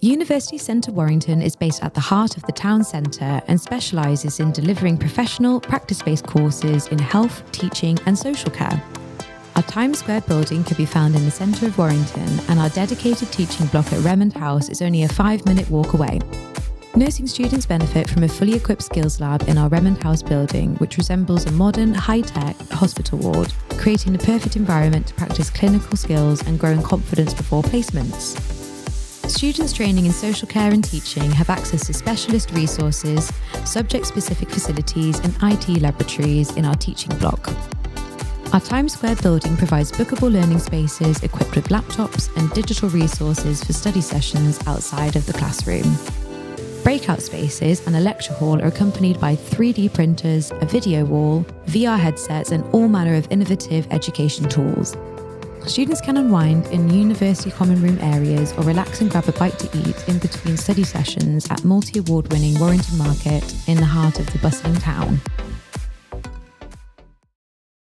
University Centre Warington is based at the heart of the town centre and specialises in delivering professional, practice-based courses in health, teaching and social care. Our Times Square building can be found in the centre of Warrington, and our dedicated teaching block at Remond House is only a 5-minute walk away. Nursing students benefit from a fully equipped skills lab in our Remond House building, which resembles a modern, high-tech hospital ward, creating the perfect environment to practice clinical skills and growing confidence before placements. Students training in social care and teaching have access to specialist resources, subject-specific facilities and IT laboratories in our teaching block. Our Times Square building provides bookable learning spaces equipped with laptops and digital resources for study sessions outside of the classroom. Breakout spaces and a lecture hall are accompanied by 3D printers, a video wall, VR headsets and all manner of innovative education tools. Students can unwind in university common room areas or relax and grab a bite to eat in between study sessions at multi-award winning Warrington Market in the heart of the bustling town.